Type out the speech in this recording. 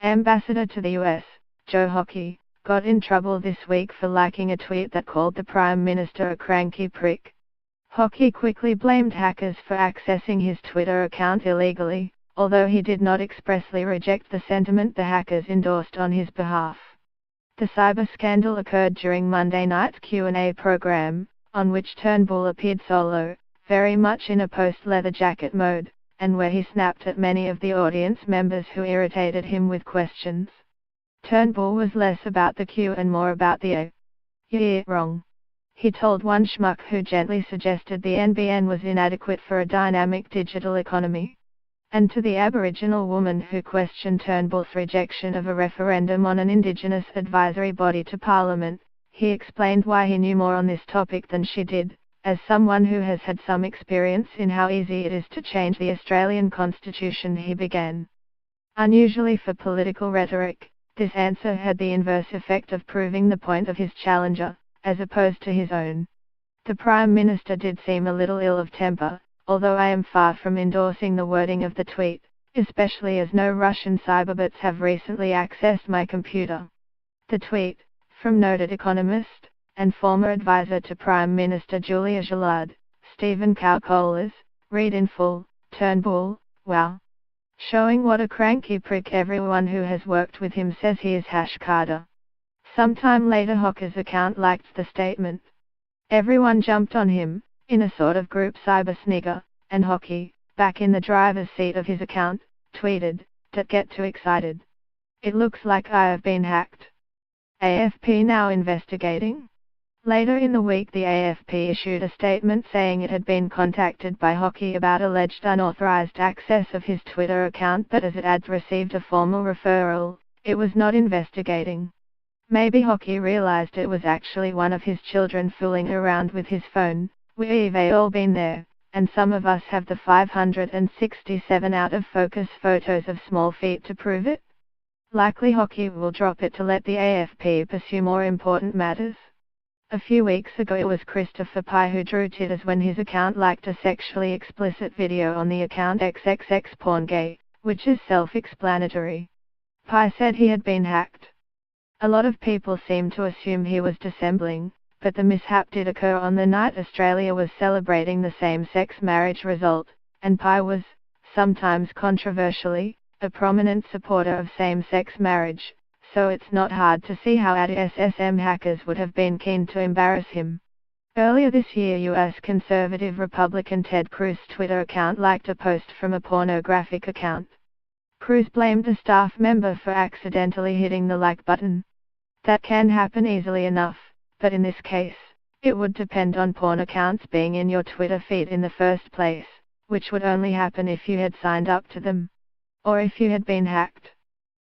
Ambassador to the US, Joe Hockey, got in trouble this week for liking a tweet that called the Prime Minister a cranky prick. Hockey quickly blamed hackers for accessing his Twitter account illegally, although he did not expressly reject the sentiment the hackers endorsed on his behalf. The cyber scandal occurred during Monday night's Q&A program, on which Turnbull appeared solo, very much in a post-leather jacket mode, and where he snapped at many of the audience members who irritated him with questions. Turnbull was less about the Q and more about the "You're wrong," he told one schmuck who gently suggested the NBN was inadequate for a dynamic digital economy. And to the Aboriginal woman who questioned Turnbull's rejection of a referendum on an Indigenous advisory body to Parliament, he explained why he knew more on this topic than she did, as someone who has had some experience in how easy it is to change the Australian Constitution. He began. Unusually for political rhetoric, this answer had the inverse effect of proving the point of his challenger, as opposed to his own. The Prime Minister did seem a little ill of temper, although I am far from endorsing the wording of the tweet, especially as no Russian cyberbots have recently accessed my computer. The tweet, from noted economist, and former advisor to Prime Minister Julia Gillard, Stephen Cowcolas, read in full, Turnbull, wow. Showing what a cranky prick everyone who has worked with him says he is #Carter. Sometime later Hocker's account liked the statement. Everyone jumped on him, in a sort of group cyber snigger, and Hockey, back in the driver's seat of his account, tweeted, "Don't get too excited. It looks like I have been hacked. AFP now investigating." Later in the week the AFP issued a statement saying it had been contacted by Hockey about alleged unauthorized access of his Twitter account, but as it had received a formal referral, it was not investigating. Maybe Hockey realized it was actually one of his children fooling around with his phone. We've all been there, and some of us have the 567 out of focus photos of small feet to prove it. Likely Hockey will drop it to let the AFP pursue more important matters. A few weeks ago it was Christopher Pye who drew titters when his account liked a sexually explicit video on the account XXXPornGay, which is self-explanatory. Pye said he had been hacked. A lot of people seem to assume he was dissembling, but the mishap did occur on the night Australia was celebrating the same-sex marriage result, and Pye was, sometimes controversially, a prominent supporter of same-sex marriage, so it's not hard to see how SSM hackers would have been keen to embarrass him. Earlier this year US conservative Republican Ted Cruz's Twitter account liked a post from a pornographic account. Cruz blamed a staff member for accidentally hitting the like button. That can happen easily enough, but in this case, it would depend on porn accounts being in your Twitter feed in the first place, which would only happen if you had signed up to them. Or if you had been hacked.